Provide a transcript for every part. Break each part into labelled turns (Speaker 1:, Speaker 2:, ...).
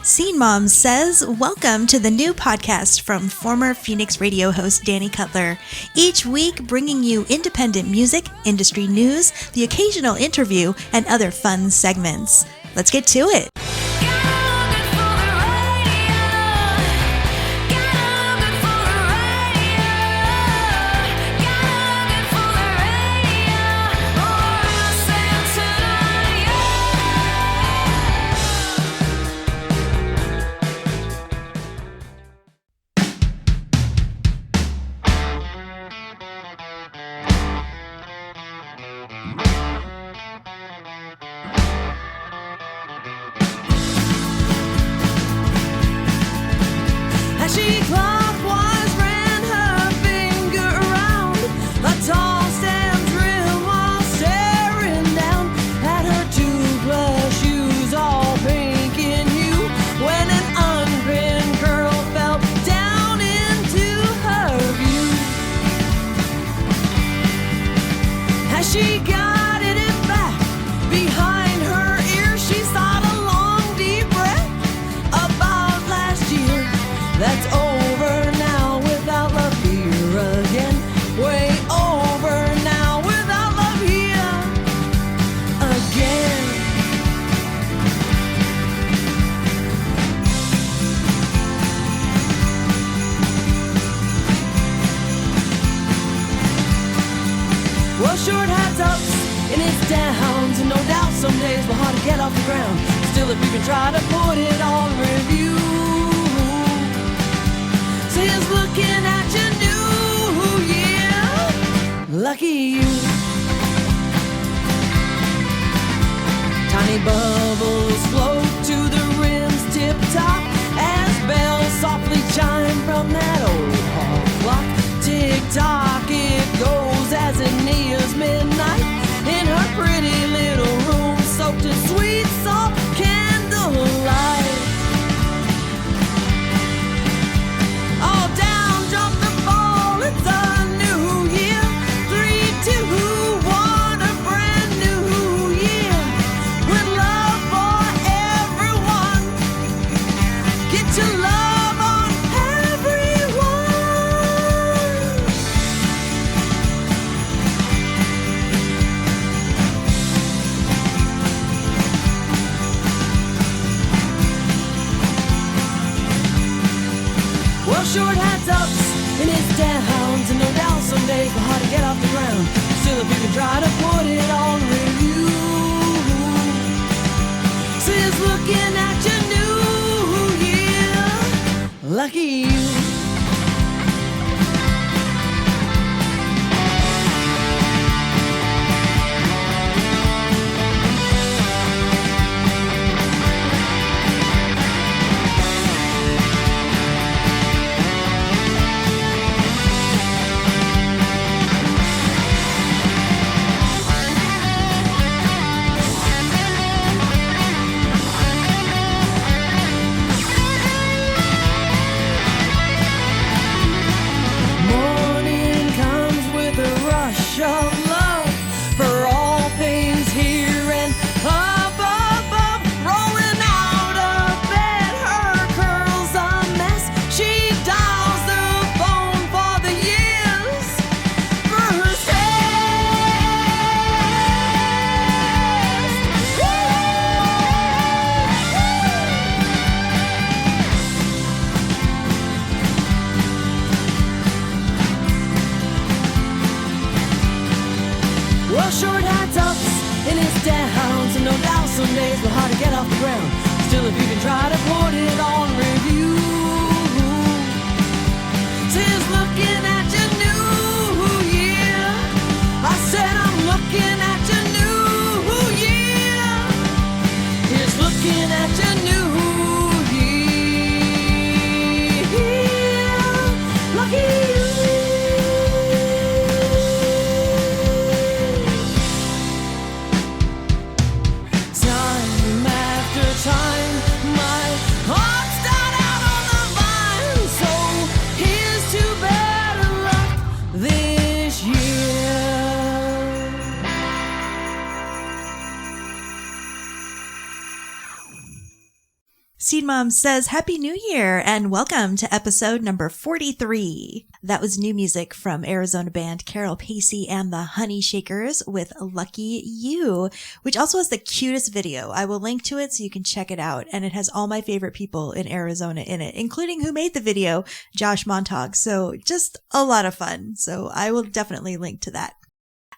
Speaker 1: Scene Mom says, welcome to the new podcast from former Phoenix radio host Danny Cutler. Each week bringing you independent music, industry news, the occasional interview, and other fun segments. Let's get to it.
Speaker 2: She clockwise ran her finger around a tall stem trim while staring down at her two-plus shoes all pink in hue when an unpinned curl fell down into her view. As she guided it back behind her ear, she sighed a long deep breath about last year. That's over now without love here again. Way over now without love here again. Well, short hats ups and it's downs, and no doubt some days we're hard to get off the ground. Still, if you can try to put it on review, is looking at you new, yeah. Lucky you. Tiny bubbles float to the rim's tip top as bells softly chime from that old hall clock. Tick tock it goes as it nears midnight in her pretty little room soaked in sweet soft candlelight. Short hats ups and it's downs, and no doubt some days we're hard to get off the ground. Still, if you can try to put it on review, says looking at you new, yeah. Lucky you. Of love for all things here and up, rolling out of bed, her curls a mess. She dials the phone for the years first well, short hats ups and it's downs, and no doubt some days we're hard to get off the ground. Still, if you can try to put it on review, says looking at you new, yeah. I said I'm looking at you new, yeah. Here's looking at you new, yeah. Lucky you. Time
Speaker 1: Seed Mom says Happy New Year and welcome to episode number 43. That was new music from Arizona band Carol Pacey and the Honey Shakers with Lucky You, which also has the cutest video. I will link to it so you can check it out. And it has all my favorite people in Arizona in it, including who made the video, Josh Montag. So just a lot of fun. So I will definitely link to that.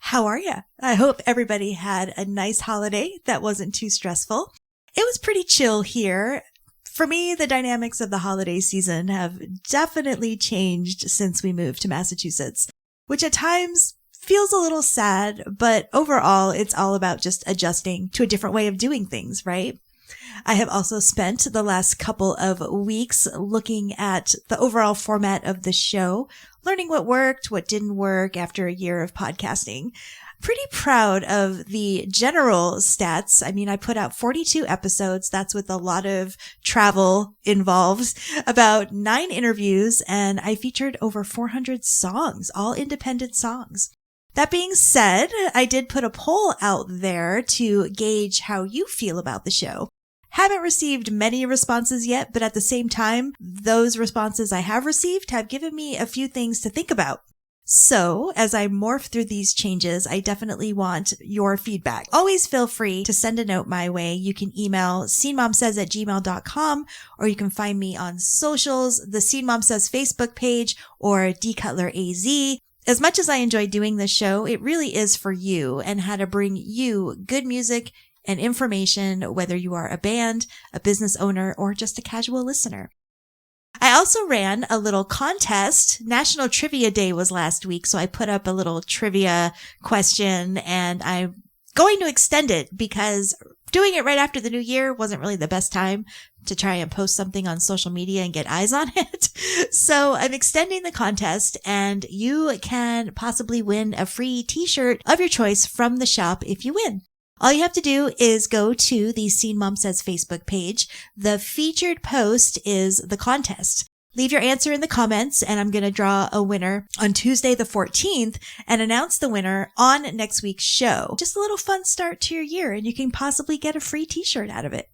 Speaker 1: How are you? I hope everybody had a nice holiday that wasn't too stressful. It was pretty chill here. For me, the dynamics of the holiday season have definitely changed since we moved to Massachusetts, which at times feels a little sad, but overall, it's all about just adjusting to a different way of doing things, right? I have also spent the last couple of weeks looking at the overall format of the show, learning what worked, what didn't work after a year of podcasting. Pretty proud of the general stats. I mean, I put out 42 episodes. That's with a lot of travel involved, about 9 interviews, and I featured over 400 songs, all independent songs. That being said, I did put a poll out there to gauge how you feel about the show. Haven't received many responses yet, but at the same time, those responses I have received have given me a few things to think about. So, as I morph through these changes, I definitely want your feedback. Always feel free to send a note my way. You can email scenemomsays@gmail.com, or you can find me on socials, the Seed Mom Says Facebook page, or dcutleraz. As much as I enjoy doing this show, it really is for you and how to bring you good music and information, whether you are a band, a business owner, or just a casual listener. I also ran a little contest. National Trivia Day was last week, so I put up a little trivia question, and I'm going to extend it because doing it right after the new year wasn't really the best time to try and post something on social media and get eyes on it. So I'm extending the contest, and you can possibly win a free t-shirt of your choice from the shop if you win. All you have to do is go to the Seed Mom Says Facebook page. The featured post is the contest. Leave your answer in the comments, and I'm going to draw a winner on Tuesday the 14th and announce the winner on next week's show. Just a little fun start to your year, and you can possibly get a free t-shirt out of it.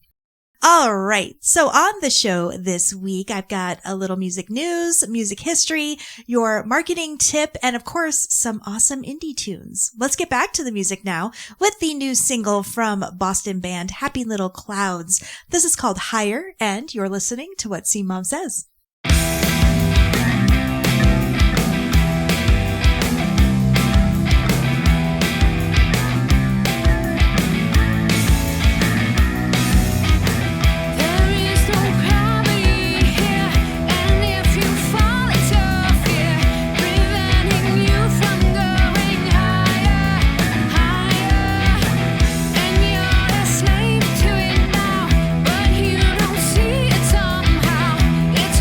Speaker 1: All right. So on the show this week, I've got a little music news, music history, your marketing tip, and of course, some awesome indie tunes. Let's get back to the music now with the new single from Boston band Happy Little Clouds. This is called Higher, and you're listening to What Seed Mom Says.
Speaker 3: It's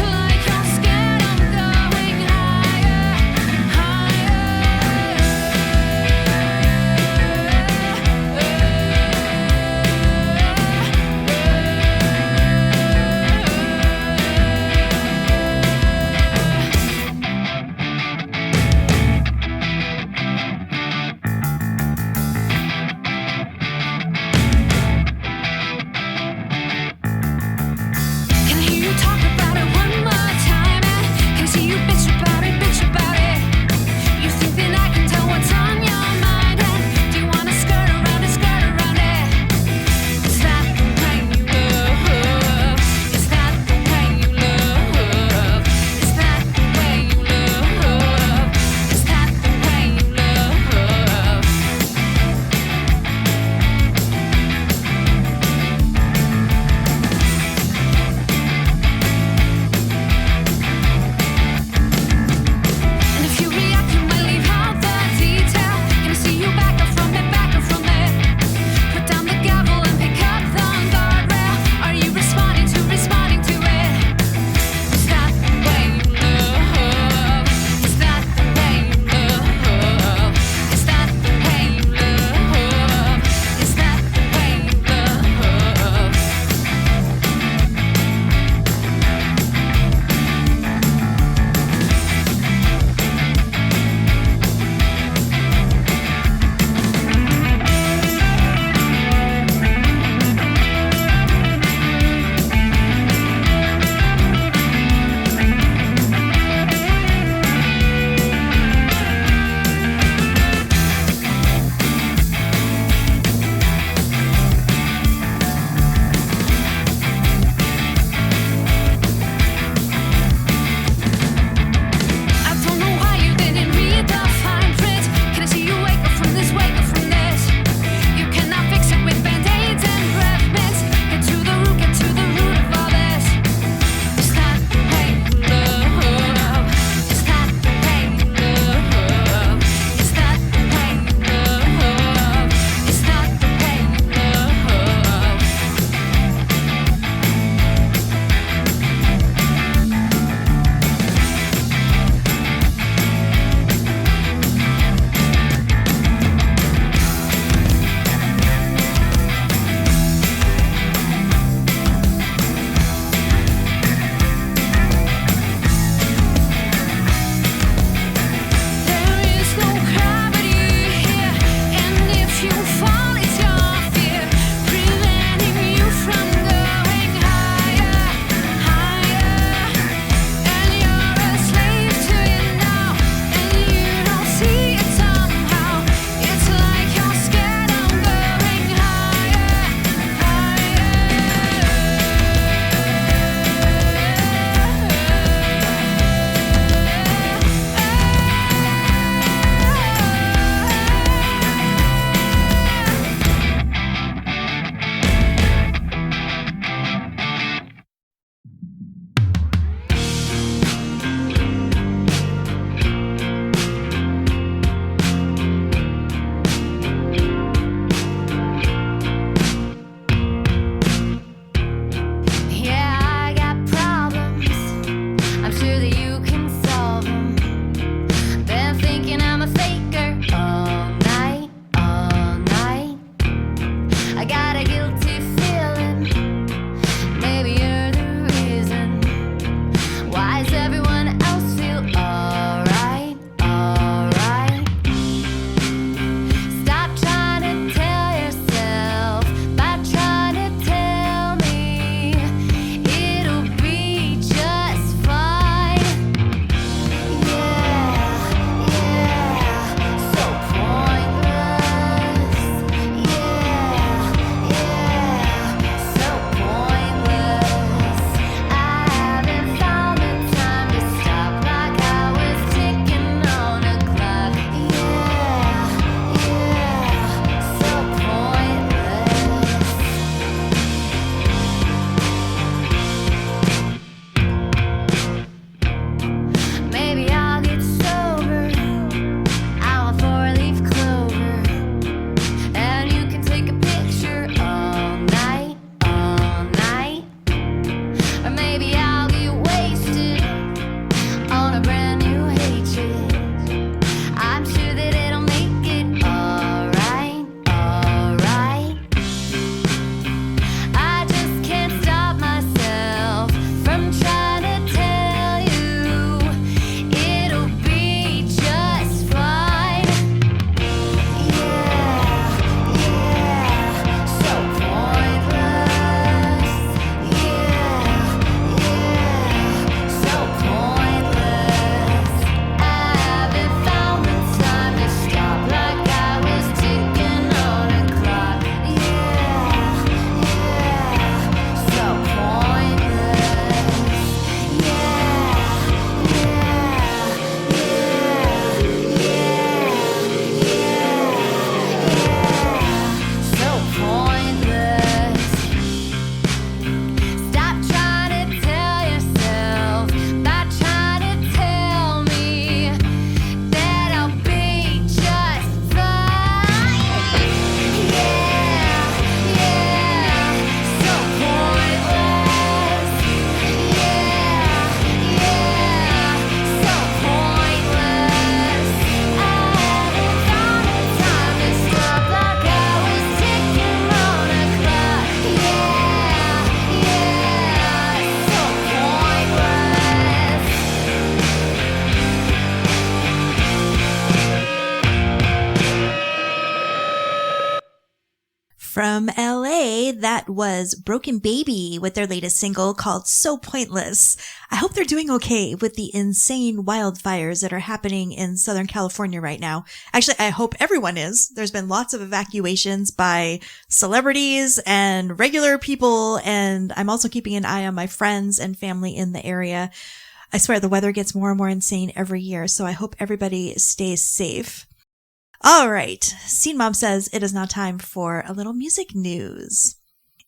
Speaker 3: maybe I'll get wasted on a brand new hatred. I'm sure that it'll make it alright, alright. I just can't stop myself from trying to tell you it'll be just fine. Yeah, so pointless. So pointless. I haven't found the time to stop like I was ticking on a clock. So pointless. So pointless. Stop trying to tell yourself by trying to tell me that I'll be just fine. So pointless. So pointless. I haven't found the time to stop like I was ticking on a clock. So pointless.
Speaker 1: From LA, that was Broken Baby with their latest single called So Pointless. I hope they're doing okay with the insane wildfires that are happening in Southern California right now. Actually, I hope everyone is. There's been lots of evacuations by celebrities and regular people, and I'm also keeping an eye on my friends and family in the area. I swear the weather gets more and more insane every year, so I hope everybody stays safe. All right, Scene Mom says it is now time for a little music news.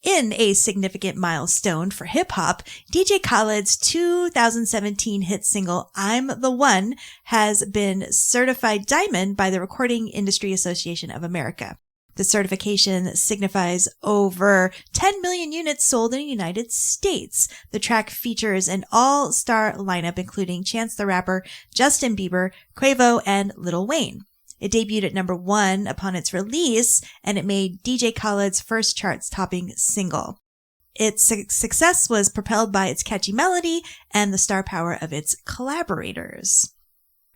Speaker 1: In a significant milestone for hip-hop, DJ Khaled's 2017 hit single, I'm the One, has been certified diamond by the Recording Industry Association of America. The certification signifies over 10 million units sold in the United States. The track features an all-star lineup including Chance the Rapper, Justin Bieber, Quavo, and Lil Wayne. It debuted at number 1 upon its release, and it made DJ Khaled's first charts-topping single. Its success was propelled by its catchy melody and the star power of its collaborators.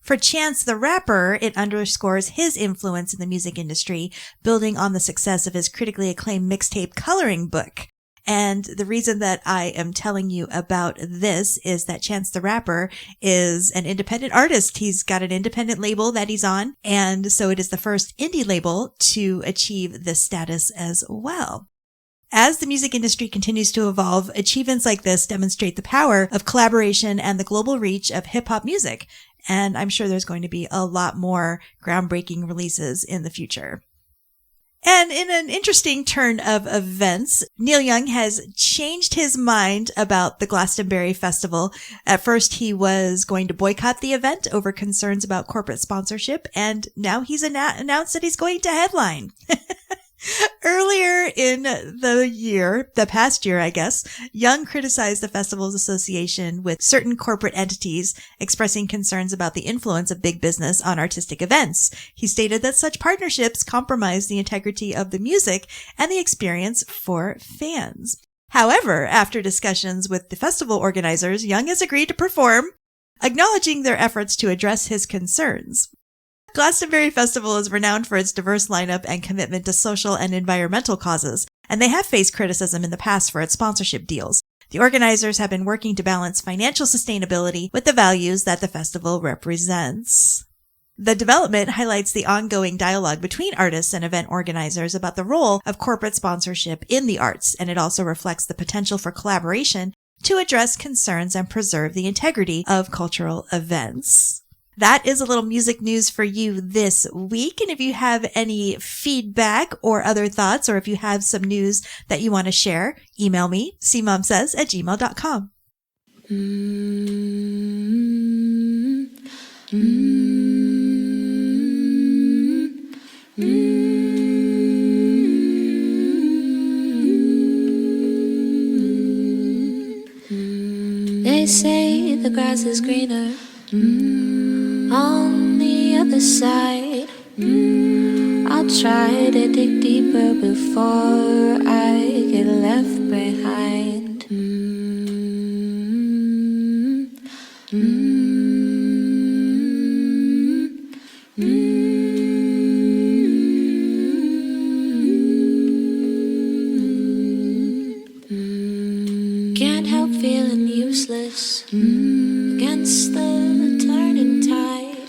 Speaker 1: For Chance the Rapper, it underscores his influence in the music industry, building on the success of his critically acclaimed mixtape Coloring Book. And the reason that I am telling you about this is that Chance the Rapper is an independent artist. He's got an independent label that he's on. And so it is the first indie label to achieve this status as well. As the music industry continues to evolve, achievements like this demonstrate the power of collaboration and the global reach of hip-hop music. And I'm sure there's going to be a lot more groundbreaking releases in the future. And in an interesting turn of events, Neil Young has changed his mind about the Glastonbury Festival. At first, he was going to boycott the event over concerns about corporate sponsorship, and now he's announced that he's going to headline. Earlier in the past year, I guess, Young criticized the festival's association with certain corporate entities, expressing concerns about the influence of big business on artistic events. He stated that such partnerships compromise the integrity of the music and the experience for fans. However, after discussions with the festival organizers, Young has agreed to perform, acknowledging their efforts to address his concerns. Glastonbury Festival is renowned for its diverse lineup and commitment to social and environmental causes, and they have faced criticism in the past for its sponsorship deals. The organizers have been working to balance financial sustainability with the values that the festival represents. The development highlights the ongoing dialogue between artists and event organizers about the role of corporate sponsorship in the arts, and it also reflects the potential for collaboration to address concerns and preserve the integrity of cultural events. That is a little music news for you this week. And if you have any feedback or other thoughts, or if you have some news that you want to share, email me, scenemomsays@gmail.com.
Speaker 4: They say the grass is greener on the other side. I'll try to dig deeper before I get left behind. Can't help feeling useless against the turning tide.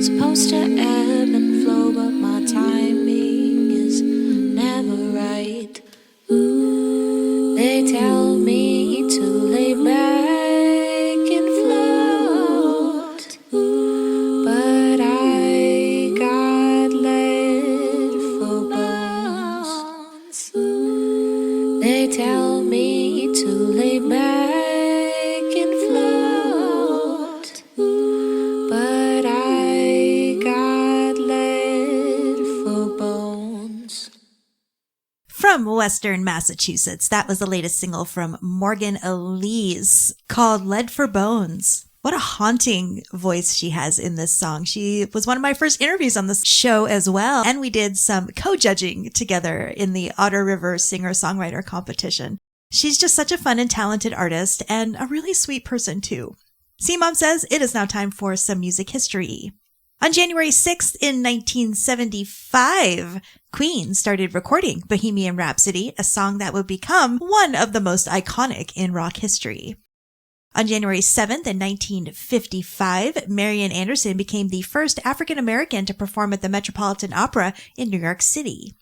Speaker 4: Supposed to ebb and flow, but my timing is never right. They tell me to lay back and float, but I got lead for bones. They tell me to lay back and float, but I got lead for bones.
Speaker 1: From Western Massachusetts, that was the latest single from Morgan Elise called Lead for Bones. What a haunting voice she has in this song. She was one of my first interviews on this show as well. And we did some co-judging together in the Otter River Singer-Songwriter competition. She's just such a fun and talented artist and a really sweet person too. C-Mom says it is now time for some music history. On January 6th in 1975, Queen started recording Bohemian Rhapsody, a song that would become one of the most iconic in rock history. On January 7th in 1955, Marian Anderson became the first African-American to perform at the Metropolitan Opera in New York City.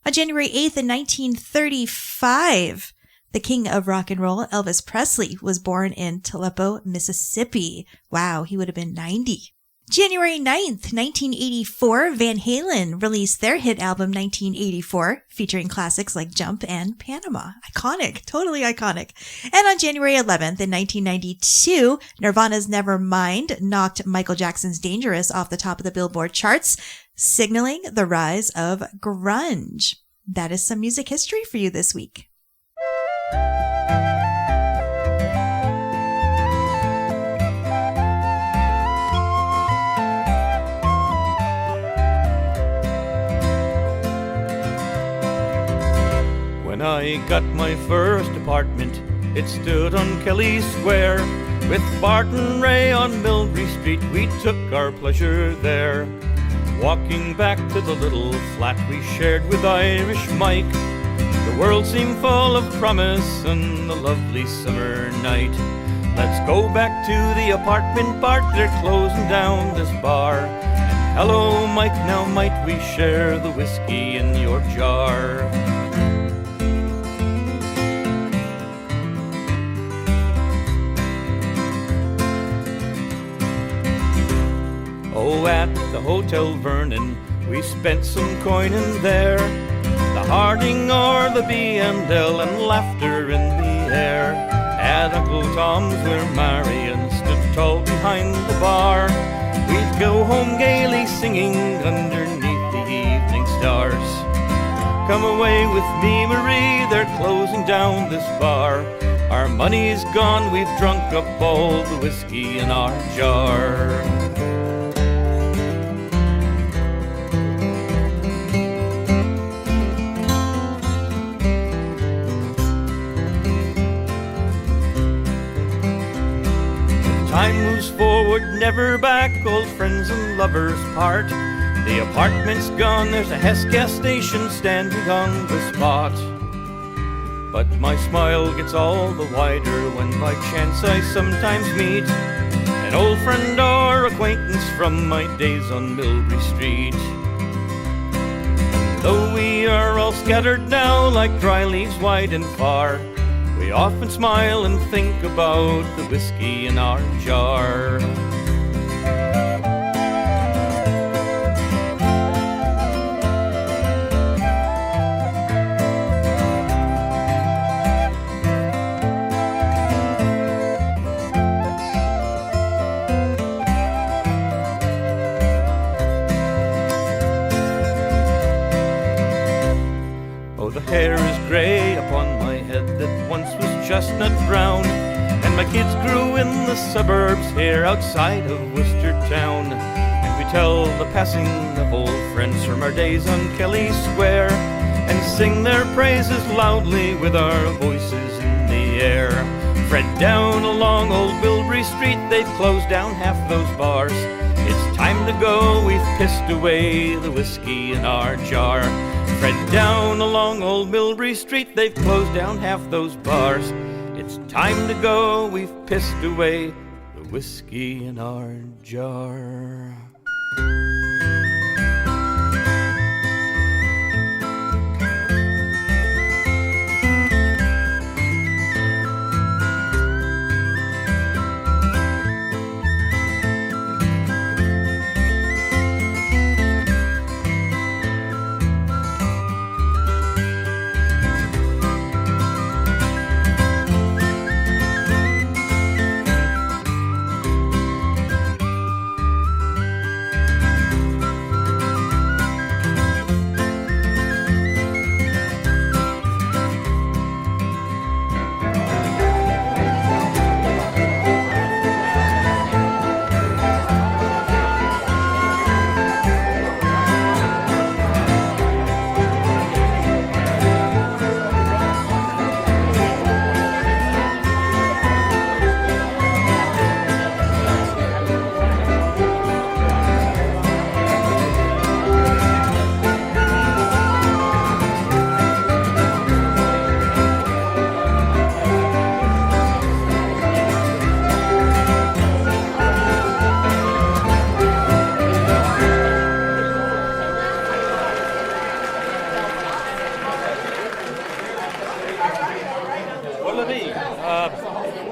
Speaker 1: On January 8th in 1935, the king of rock and roll, Elvis Presley, was born in Tulipo, Mississippi. Wow, he would have been 90. January 9th, 1984, Van Halen released their hit album 1984, featuring classics like Jump and Panama. Iconic, totally iconic. And on January 11th, in 1992, Nirvana's Nevermind knocked Michael Jackson's Dangerous off the top of the Billboard charts, signaling the rise of grunge. That is some music history for you this week.
Speaker 5: When I got my first apartment, it stood on Kelly Square. With Bart and Ray on Milbury Street, we took our pleasure there. Walking back to the little flat we shared with Irish Mike, the world seemed full of promise and the lovely summer night. Let's go back to the apartment, Bart, they're closing down this bar. And hello, Mike, now might we share the whiskey in your jar? Oh, at the Hotel Vernon, we spent some coin in there. The Harding or the B&L and laughter in the air. At Uncle Tom's where Marion stood tall behind the bar. We'd go home gaily singing underneath the evening stars. Come away with me, Marie, they're closing down this bar. Our money's gone, we've drunk up all the whiskey in our jar. Time moves forward, never back, old friends and lovers part. The apartment's gone, there's a Hess gas station standing on the spot. But my smile gets all the wider when by chance I sometimes meet an old friend or acquaintance from my days on Milbury Street. Though we are all scattered now like dry leaves wide and far, we often smile and think about the whiskey in our jar. Oh, the hair is grey upon my head that once was chestnut brown. My kids grew in the suburbs here outside of Worcester town, and we tell the passing of old friends from our days on Kelly Square, and sing their praises loudly with our voices in the air. Fred down along Old Bilberry Street, they've closed down half those bars. It's time to go, we've pissed away the whiskey in our jar. Fred down along Old Bilberry Street, they've closed down half those bars. It's time to go, we've pissed away the whiskey in our jar.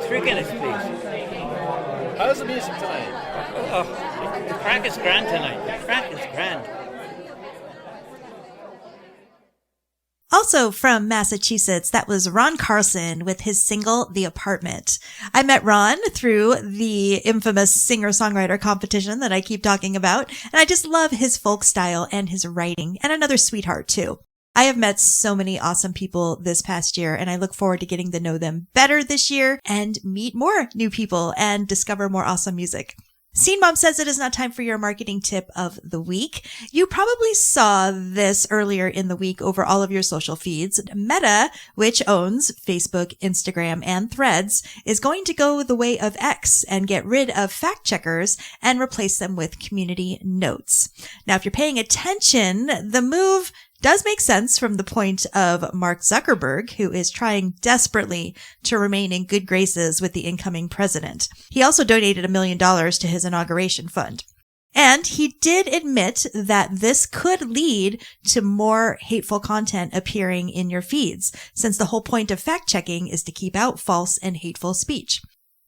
Speaker 6: Three Guinness, please.
Speaker 7: How's the music tonight?
Speaker 6: Oh, the crack is grand tonight. The crack is grand.
Speaker 1: Also from Massachusetts, that was Ron Carlson with his single, The Apartment. I met Ron through the infamous singer-songwriter competition that I keep talking about, and I just love his folk style and his writing, and another sweetheart too. I have met so many awesome people this past year, and I look forward to getting to know them better this year and meet more new people and discover more awesome music. Scene Mom says it is now time for your marketing tip of the week. You probably saw this earlier in the week over all of your social feeds. Meta, which owns Facebook, Instagram, and Threads, is going to go the way of X and get rid of fact checkers and replace them with community notes. Now, if you're paying attention, the move does make sense from the point of Mark Zuckerberg, who is trying desperately to remain in good graces with the incoming president. He also donated $1 million to his inauguration fund. And he did admit that this could lead to more hateful content appearing in your feeds, since the whole point of fact-checking is to keep out false and hateful speech.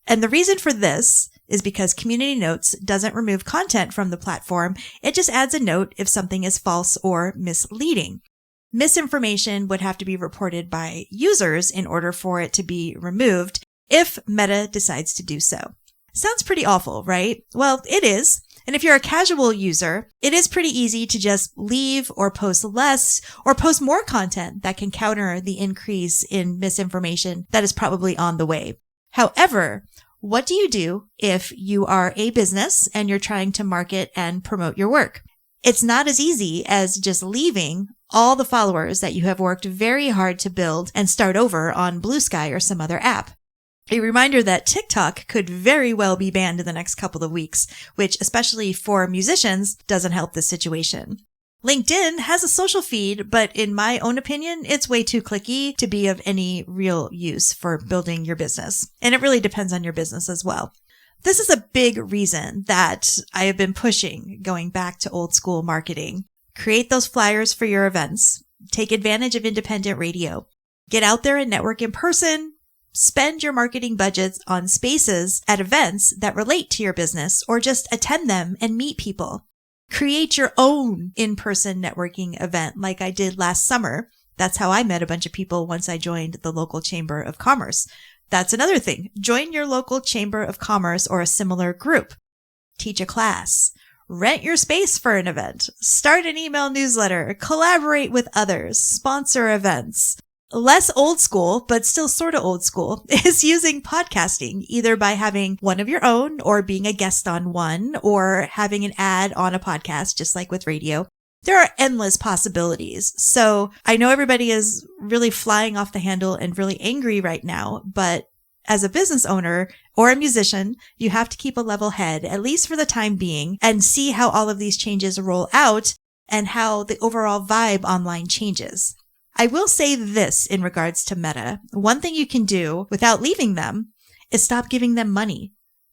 Speaker 1: And the reason for this is because Community Notes doesn't remove content from the platform. It just adds a note if something is false or misleading. Misinformation would have to be reported by users in order for it to be removed if Meta decides to do so. Sounds pretty awful, right? Well, it is. And if you're a casual user, it is pretty easy to just leave or post less or post more content that can counter the increase in misinformation that is probably on the way. However, what do you do if you are a business and you're trying to market and promote your work? It's not as easy as just leaving all the followers that you have worked very hard to build and start over on Blue Sky or some other app. A reminder that TikTok could very well be banned in the next couple of weeks, which, especially for musicians, doesn't help this situation. LinkedIn has a social feed, but in my own opinion, it's way too clicky to be of any real use for building your business. And it really depends on your business as well. This is a big reason that I have been pushing going back to old school marketing. Create those flyers for your events. Take advantage of independent radio. Get out there and network in person. Spend your marketing budgets on spaces at events that relate to your business, or just attend them and meet people. Create your own in-person networking event like I did last summer. That's how I met a bunch of people once I joined the local Chamber of Commerce. That's another thing. Join your local Chamber of Commerce or a similar group. Teach a class. Rent your space for an event. Start an email newsletter. Collaborate with others. Sponsor events. Less old school, but still sort of old school, is using podcasting, either by having one of your own or being a guest on one or having an ad on a podcast, just like with radio. There are endless possibilities. So I know everybody is really flying off the handle and really angry right now, but as a business owner or a musician, you have to keep a level head, at least for the time being, and see how all of these changes roll out and how the overall vibe online changes. I will say this in regards to Meta. One thing you can do without leaving them is stop giving them money.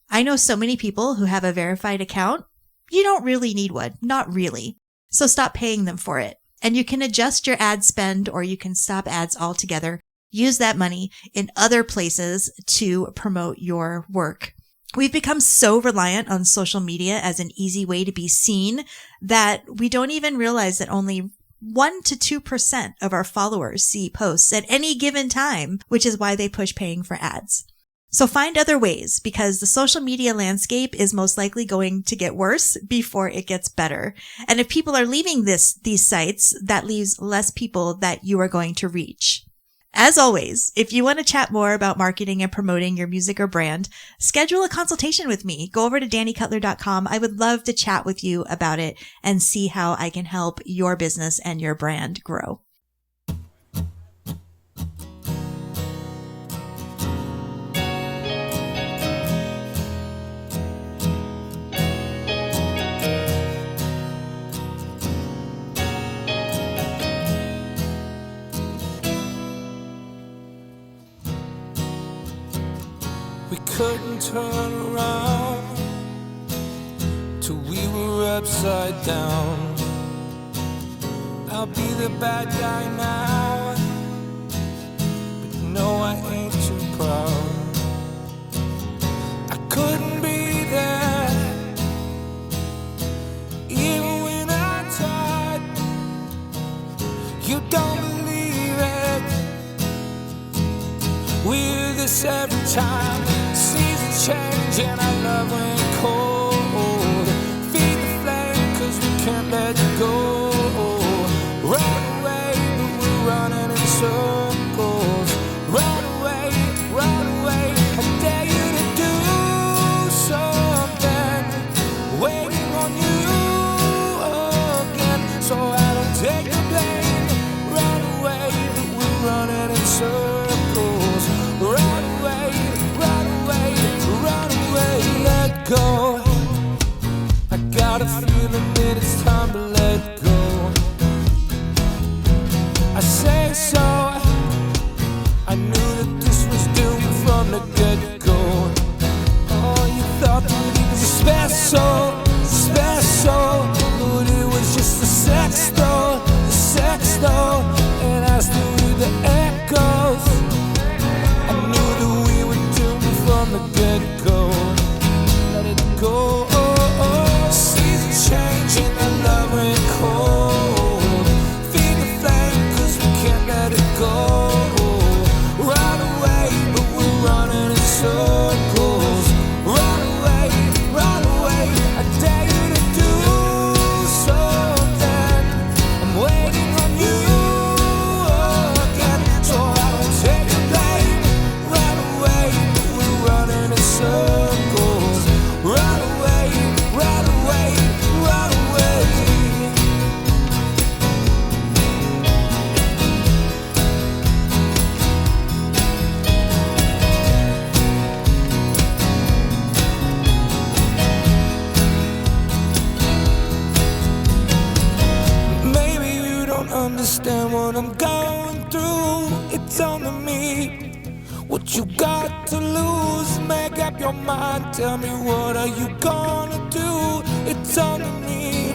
Speaker 1: I know so many people who have a verified account. You don't really need one. Not really. So stop paying them for it. And you can adjust your ad spend or you can stop ads altogether. Use that money in other places to promote your work. We've become so reliant on social media as an easy way to be seen that we don't even realize that only 1 to 2% of our followers see posts at any given time, which is why they push paying for ads. So find other ways, because the social media landscape is most likely going to get worse before it gets better. And if people are leaving these sites, that leaves less people that you are going to reach. As always, if you want to chat more about marketing and promoting your music or brand, schedule a consultation with me. Go over to DannyCutler.com. I would love to chat with you about it and see how I can help your business and your brand grow.
Speaker 8: We couldn't turn around till we were upside down. I'll be the bad guy now, but no, I ain't too proud. I couldn't be there, even when I tried. You don't believe it. We do this every time. Seasons change and our love went cold. Feed the flame cause we can't let it go. Run away but we're running in circles. Run away, I dare you to do something. Waiting on you again, so I don't take the blame. Run away but we're running in circles. Run away, let go. I got a feeling that it's time to let go. I say so. I knew that this was doomed from the get-go. Oh, you thought that it was special, but it was just the sex though, and I still hear the echoes. I knew that we were doomed from the get-go. Let it go. Seasons change and our love went cold. Feed the flame cause we can't let it go. Run away but we're running in circles. Run away, I dare you to do something. I'm waiting on you again, so I don't take the blame. Run away but we're running in circles. Run away, maybe you don't understand what I'm going through. It's on to me. What you got to lose? Make up your mind. Tell me, what are you gonna do? It's on to me.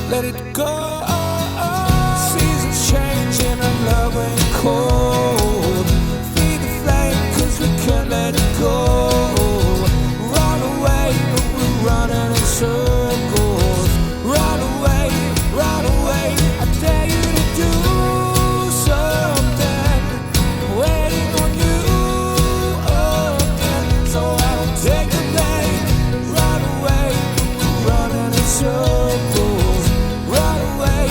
Speaker 8: Let it go. Seasons change and our love ain't cold. Feed the flame cause we can't let it go. Run away but we're running in circles. Run away, I dare you to do something. Waiting on you again, so I don't take the blame. Run away, we're running in circles. Run away.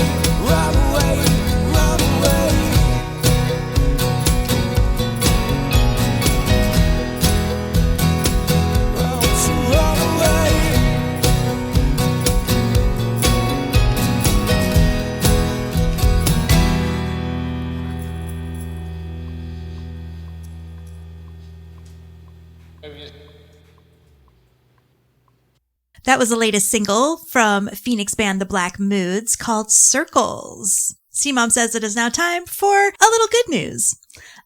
Speaker 1: That was the latest single from Phoenix band The Black Moods called Circles. C-Mom says it is now time for a little good news.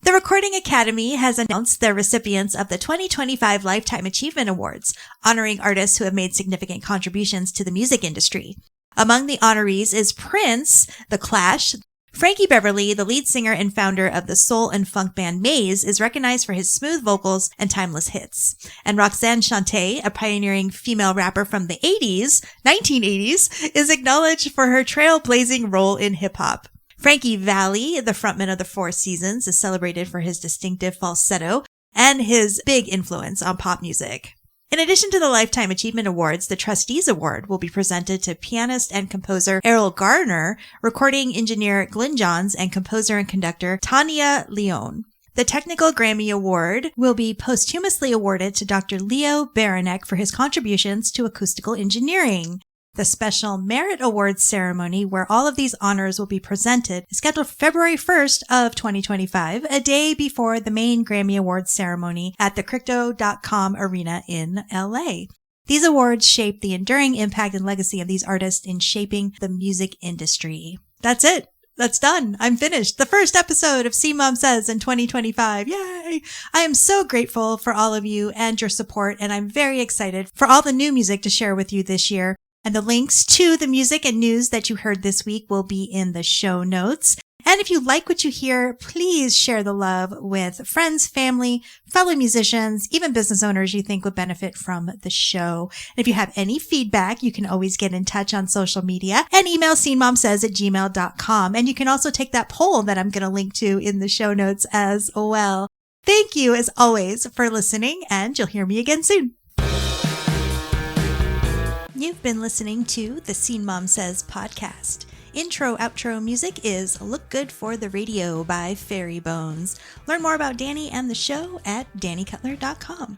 Speaker 1: The Recording Academy has announced their recipients of the 2025 Lifetime Achievement Awards, honoring artists who have made significant contributions to the music industry. Among the honorees is Prince, The Clash. Frankie Beverly, the lead singer and founder of the soul and funk band Maze, is recognized for his smooth vocals and timeless hits. And Roxanne Shante, a pioneering female rapper from the 1980s, is acknowledged for her trailblazing role in hip-hop. Frankie Valli, the frontman of the Four Seasons, is celebrated for his distinctive falsetto and his big influence on pop music. In addition to the Lifetime Achievement Awards, the Trustees Award will be presented to pianist and composer Errol Garner, recording engineer Glenn Johns, and composer and conductor Tanya Leone. The Technical Grammy Award will be posthumously awarded to Dr. Leo Baranek for his contributions to acoustical engineering. The Special Merit Awards ceremony, where all of these honors will be presented, is scheduled for February 1st of 2025, a day before the main Grammy Awards ceremony at the Crypto.com Arena in LA. These awards shape the enduring impact and legacy of these artists in shaping the music industry. That's it. That's done. I'm finished. The first episode of C-Mom Says in 2025. Yay! I am so grateful for all of you and your support, and I'm very excited for all the new music to share with you this year. And the links to the music and news that you heard this week will be in the show notes. And if you like what you hear, please share the love with friends, family, fellow musicians, even business owners you think would benefit from the show. And if you have any feedback, you can always get in touch on social media and email scenemomsays@gmail.com. And you can also take that poll that I'm going to link to in the show notes as well. Thank you, as always, for listening, and you'll hear me again soon. You've been listening to the Scene Mom Says podcast. Intro-outro music is Look Good for the Radio by Fairy Bones. Learn more about Danny and the show at dannycutler.com.